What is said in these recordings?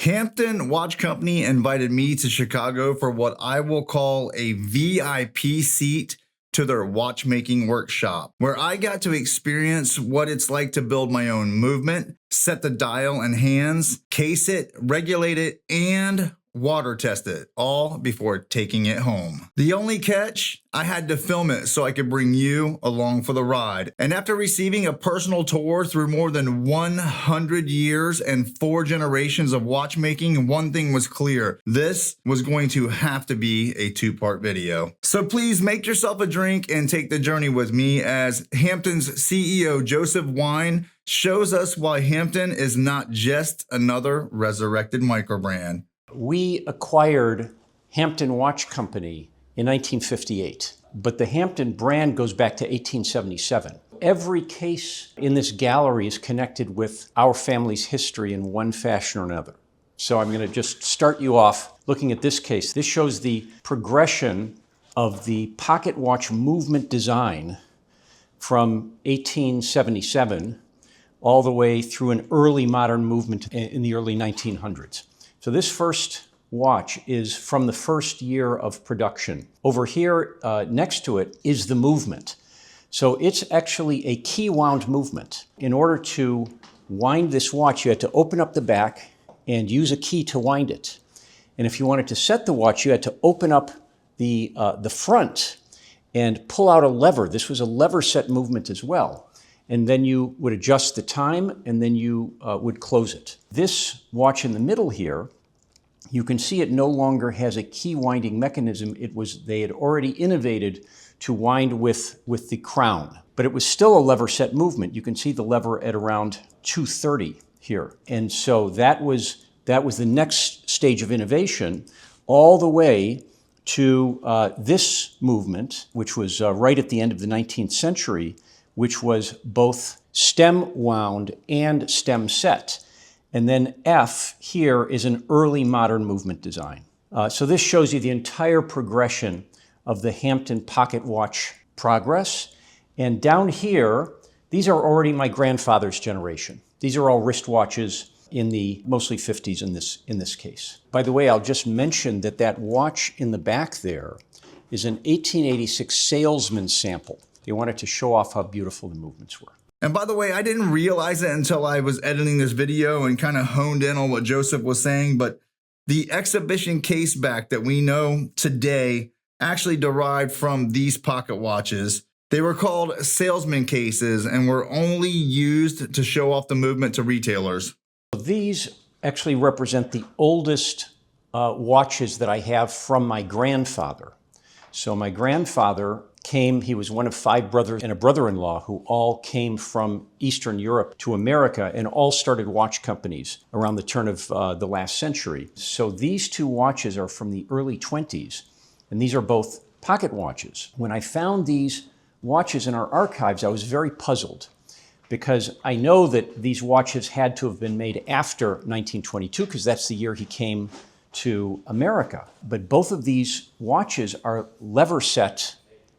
Hampden Watch Company invited me to Chicago for what I will call a VIP seat to their watchmaking workshop, where I got to experience what it's like to build my own movement, set the dial in hands, case it, regulate it, and water test it, all before taking it home. The only catch, I had to film it so I could bring you along for the ride. And after receiving a personal tour through more than 100 years and 4 generations of watchmaking, one thing was clear: this was going to have to be a 2-part video. So please make yourself a drink and take the journey with me as Hampton's CEO Joseph Wein shows us why Hampton is not just another resurrected microbrand. We acquired Hampden Watch Company in 1958, but the Hampton brand goes back to 1877. Every case in this gallery is connected with our family's history in one fashion or another. So I'm going to just start you off looking at this case. This shows the progression of the pocket watch movement design from 1877 all the way through an early modern movement in the early 1900s. So this first watch is from the first year of production. Over here next to it is the movement. So it's actually a key wound movement. In order to wind this watch, you had to open up the back and use a key to wind it. And if you wanted to set the watch, you had to open up the front and pull out a lever. This was a lever set movement as well. And then you would adjust the time, and then you would close it. This watch in the middle here, you can see it no longer has a key winding mechanism. They had already innovated to wind with the crown, but it was still a lever set movement. You can see the lever at around 230 here. And so that was the next stage of innovation, all the way to this movement, which was right at the end of the 19th century, which was both stem wound and stem set. And then F here is an early modern movement design. So this shows you the entire progression of the Hampton pocket watch progress. And down here, these are already my grandfather's generation. These are all wristwatches in the mostly 50s in this case. By the way, I'll just mention that watch in the back there is an 1886 salesman sample. They wanted to show off how beautiful the movements were. And by the way, I didn't realize it until I was editing this video and kind of honed in on what Joseph was saying, but the exhibition case back that we know today actually derived from these pocket watches. They were called salesman cases and were only used to show off the movement to retailers. These actually represent the oldest watches that I have from my grandfather. So my grandfather he was one of 5 brothers and a brother-in-law who all came from Eastern Europe to America and all started watch companies around the turn of the last century. So these 2 watches are from the early 20s, and these are both pocket watches. When I found these watches in our archives, I was very puzzled because I know that these watches had to have been made after 1922 because that's the year he came to America. But both of these watches are lever set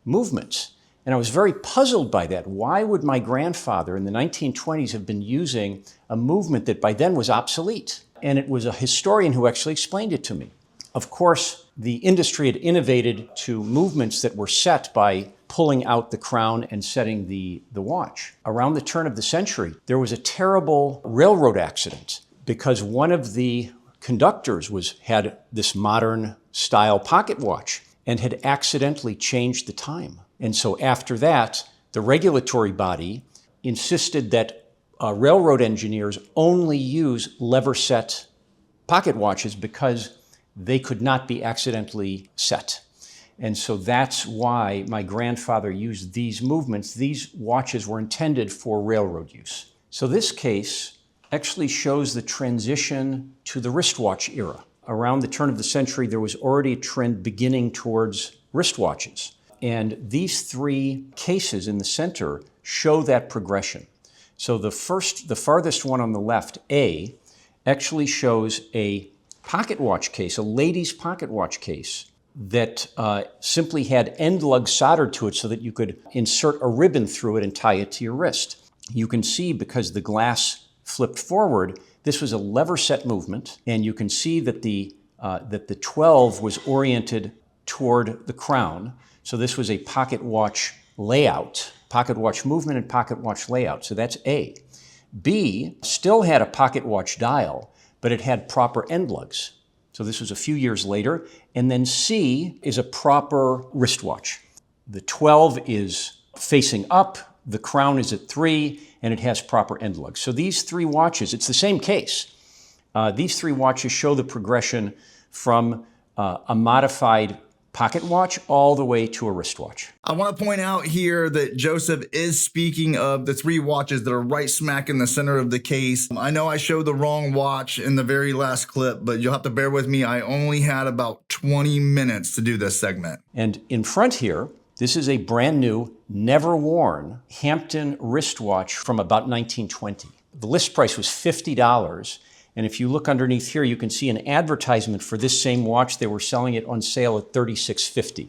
movements. And I was very puzzled by that. Why would my grandfather in the 1920s have been using a movement that by then was obsolete? And it was a historian who actually explained it to me. Of course, the industry had innovated to movements that were set by pulling out the crown and setting the watch. Around the turn of the century, there was a terrible railroad accident because one of the conductors had this modern style pocket watch and had accidentally changed the time. And so after that, the regulatory body insisted that railroad engineers only use lever set pocket watches because they could not be accidentally set. And so that's why my grandfather used these movements. These watches were intended for railroad use. So this case actually shows the transition to the wristwatch era. Around the turn of the century, there was already a trend beginning towards wristwatches. And these 3 cases in the center show that progression. So the farthest one on the left, A, actually shows a pocket watch case, a lady's pocket watch case that simply had end lugs soldered to it so that you could insert a ribbon through it and tie it to your wrist. You can see, because the glass flipped forward, This was a lever set movement, and you can see that the 12 was oriented toward the crown. So this was a pocket watch layout, pocket watch movement and pocket watch layout. So that's A. B still had a pocket watch dial, but it had proper end lugs. So this was a few years later. And then C is a proper wristwatch. The 12 is facing up, the crown is at 3, and it has proper end lugs. So these three watches, it's the same case. These three watches show the progression from a modified pocket watch all the way to a wristwatch. I want to point out here that Joseph is speaking of the three watches that are right smack in the center of the case. I know I showed the wrong watch in the very last clip, but you'll have to bear with me. I only had about 20 minutes to do this segment. And in front here, this is a brand new, never worn Hampton wristwatch from about 1920. The list price was $50. And if you look underneath here, you can see an advertisement for this same watch. They were selling it on sale at $36.50.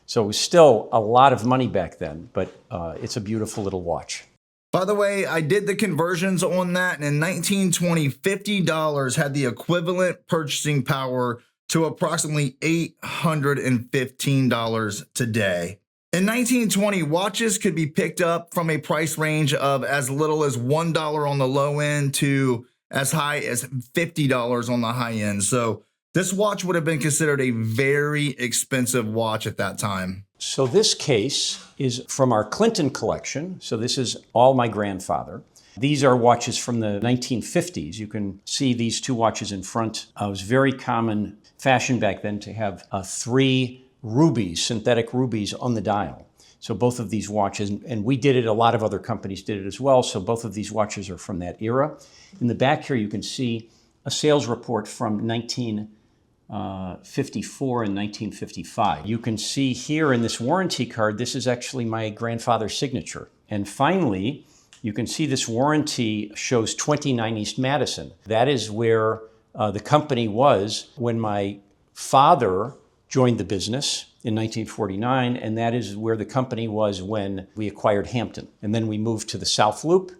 So it was still a lot of money back then, but it's a beautiful little watch. By the way, I did the conversions on that, and in 1920, $50 had the equivalent purchasing power to approximately $815 today. In 1920, watches could be picked up from a price range of as little as $1 on the low end to as high as $50 on the high end. So this watch would have been considered a very expensive watch at that time. So this case is from our Clinton collection. So this is all my grandfather. These are watches from the 1950s. You can see these two watches in front. It was very common fashion back then to have 3 rubies, synthetic rubies on the dial. So both of these watches, and we did it, a lot of other companies did it as well, so both of these watches are from that era. In the back here you can see a sales report from 1954 and 1955. You can see here in this warranty card, this is actually my grandfather's signature. And finally, you can see this warranty shows 29 East Madison. That is where the company was when my father joined the business in 1949, and that is where the company was when we acquired Hampton. And then we moved to the South Loop,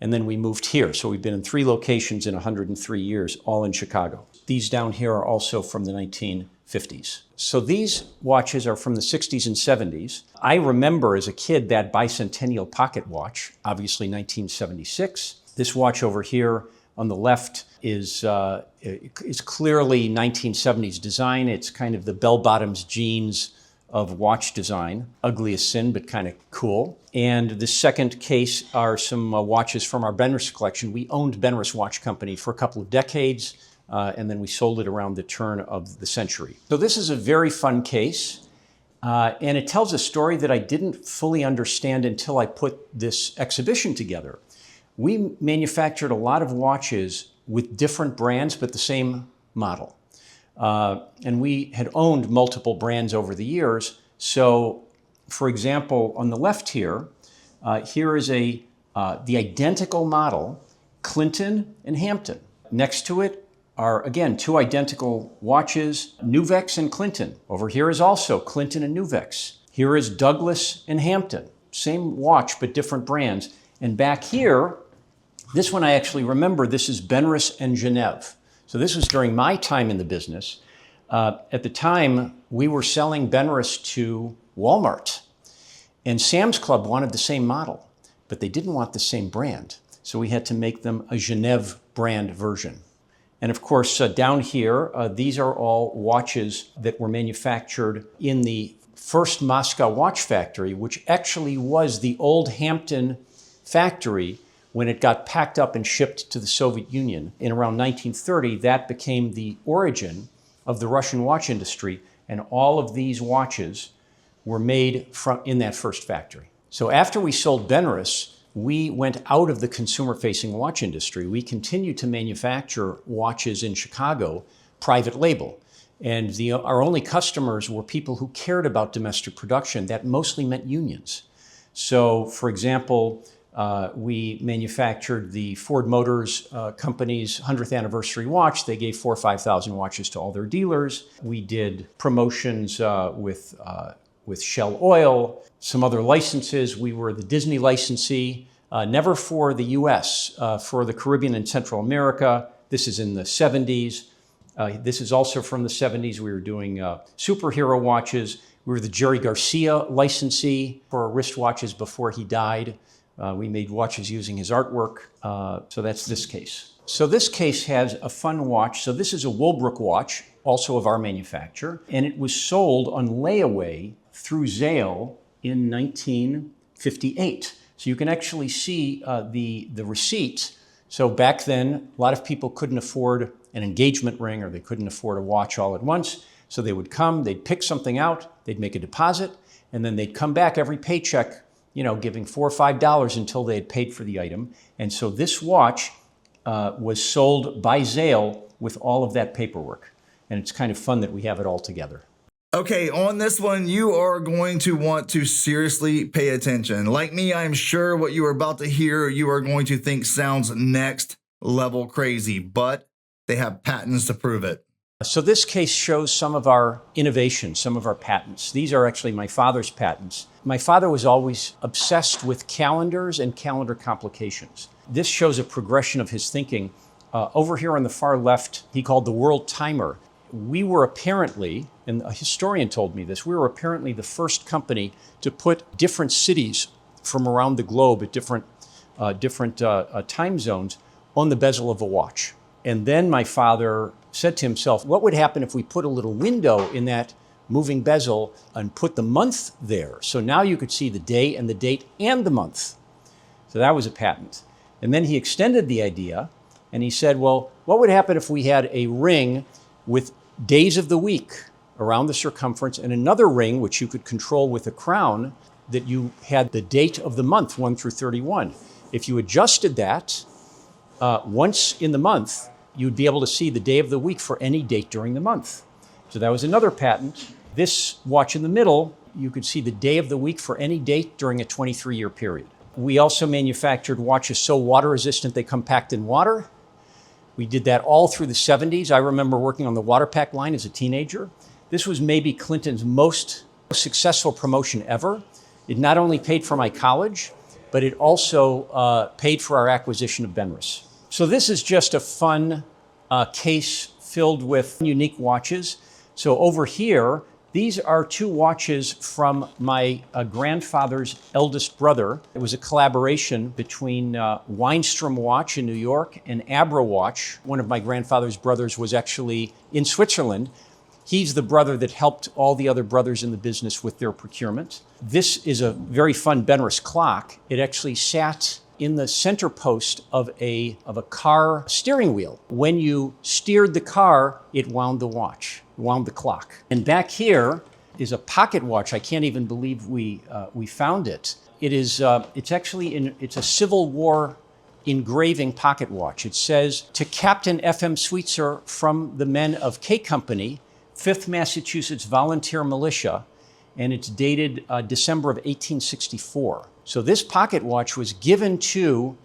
and then we moved here. So we've been in 3 locations in 103 years, all in Chicago. These down here are also from the 1950s. So these watches are from the 60s and 70s. I remember as a kid that bicentennial pocket watch, obviously 1976. This watch over here on the left is clearly 1970s design. It's kind of the bell-bottoms jeans of watch design. Ugly as sin, but kind of cool. And the second case are some watches from our Benris collection. We owned Benris Watch Company for a couple of decades, and then we sold it around the turn of the century. So this is a very fun case, and it tells a story that I didn't fully understand until I put this exhibition together. We manufactured a lot of watches with different brands, but the same model. And we had owned multiple brands over the years. So, for example, on the left here, here is the identical model, Clinton and Hampton. Next to it are, again, 2 identical watches, Nuvex and Clinton. Over here is also Clinton and Nuvex. Here is Douglas and Hampton. Same watch, but different brands. And back here, this one I actually remember, this is Benris and Genève. So this was during my time in the business. At the time, we were selling Benris to Walmart. And Sam's Club wanted the same model, but they didn't want the same brand. So we had to make them a Genève brand version. And of course, down here, these are all watches that were manufactured in the first Moscow watch factory, which actually was the old Hampton factory. When it got packed up and shipped to the Soviet Union in around 1930, that became the origin of the Russian watch industry, and all of these watches were made in that first factory. So after we sold Benris, we went out of the consumer-facing watch industry. We continued to manufacture watches in Chicago, private label. And our only customers were people who cared about domestic production. That mostly meant unions. So, for example, we manufactured the Ford Motors Company's 100th anniversary watch. They gave 4,000 or 5,000 watches to all their dealers. We did promotions with Shell Oil, some other licenses. We were the Disney licensee Never for the US, for the Caribbean and Central America. This is in the 70s. This is also from the 70s. We were doing superhero watches. We were the Jerry Garcia licensee for wristwatches before he died. We made watches using his artwork. So that's this case. So this case has a fun watch. So this is a Woolbrook watch, also of our manufacture, and it was sold on layaway through Zale in 1958. So you can actually see the receipt. So back then, a lot of people couldn't afford an engagement ring or they couldn't afford a watch all at once. So they would come, they'd pick something out, they'd make a deposit, and then they'd come back every paycheck, giving $4 or $5 until they had paid for the item. And so this watch was sold by Zale with all of that paperwork. And it's kind of fun that we have it all together. Okay, on this one, you are going to want to seriously pay attention. Like me, I'm sure what you are about to hear, you are going to think sounds next level crazy, but they have patents to prove it. So this case shows some of our innovations, some of our patents. These are actually my father's patents. My father was always obsessed with calendars and calendar complications. This shows a progression of his thinking. Over here on the far left, he called the world timer. We were apparently, and a historian told me this, we were apparently the first company to put different cities from around the globe at different time zones on the bezel of a watch. And then my father said to himself, what would happen if we put a little window in that moving bezel and put the month there? So now you could see the day and the date and the month. So that was a patent. And then he extended the idea and he said, well, what would happen if we had a ring with days of the week around the circumference and another ring, which you could control with a crown, that you had the date of the month, 1 through 31. If you adjusted that once in the month, you'd be able to see the day of the week for any date during the month. So that was another patent. This watch in the middle, you could see the day of the week for any date during a 23-year period. We also manufactured watches so water resistant they come packed in water. We did that all through the 70s. I remember working on the water pack line as a teenager. This was maybe Clinton's most successful promotion ever. It not only paid for my college, but it also paid for our acquisition of Benris. So this is just a fun case filled with unique watches. So over here, these are two watches from my grandfather's eldest brother. It was a collaboration between Weinstrom Watch in New York and Abra Watch. One of my grandfather's brothers was actually in Switzerland. He's the brother that helped all the other brothers in the business with their procurement. This is a very fun Benris clock. It actually sat in the center post of a car steering wheel. When you steered the car, it wound the watch, wound the clock. And back here is a pocket watch. I can't even believe we found it. It's a Civil War engraving pocket watch. It says, to Captain F.M. Sweetser from the men of K Company, 5th Massachusetts Volunteer Militia, and it's dated December of 1864. So this pocket watch was given to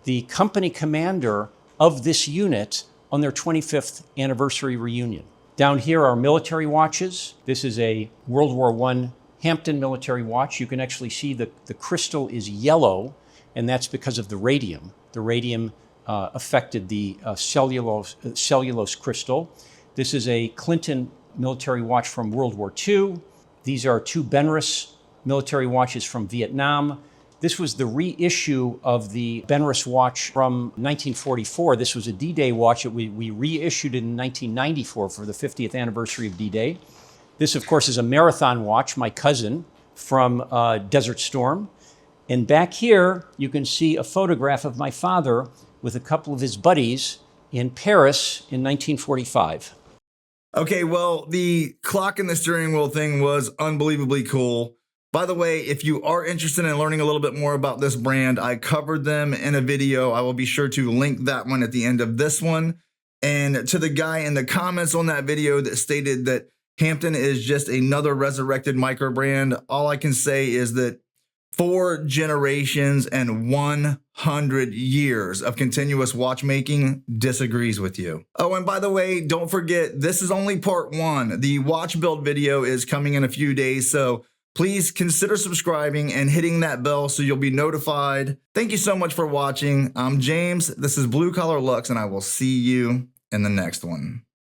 the company commander of this unit on their 25th anniversary reunion. Down here are military watches. This is a World War I Hampton military watch. You can actually see the crystal is yellow, and that's because of the radium. The radium affected the cellulose crystal. This is a Clinton military watch from World War II. These are two Benris military watches from Vietnam. This was the reissue of the Benris watch from 1944. This was a D-Day watch that we reissued in 1994 for the 50th anniversary of D-Day. This, of course, is a Marathon watch, my cousin, from Desert Storm. And back here, you can see a photograph of my father with a couple of his buddies in Paris in 1945. Okay, well, the clock and the steering wheel thing was unbelievably cool. By the way, if you are interested in learning a little bit more about this brand, I covered them in a video. I will be sure to link that one at the end of this one. And to the guy in the comments on that video that stated that Hampton is just another resurrected micro brand, all I can say is that 4 generations and 100 years of continuous watchmaking disagrees with you. Oh, and by the way, don't forget, this is only part 1. The watch build video is coming in a few days, so Please consider subscribing and hitting that bell so you'll be notified. Thank you so much for watching. I'm James. This is Blue Collar Luxe, and I will see you in the next one.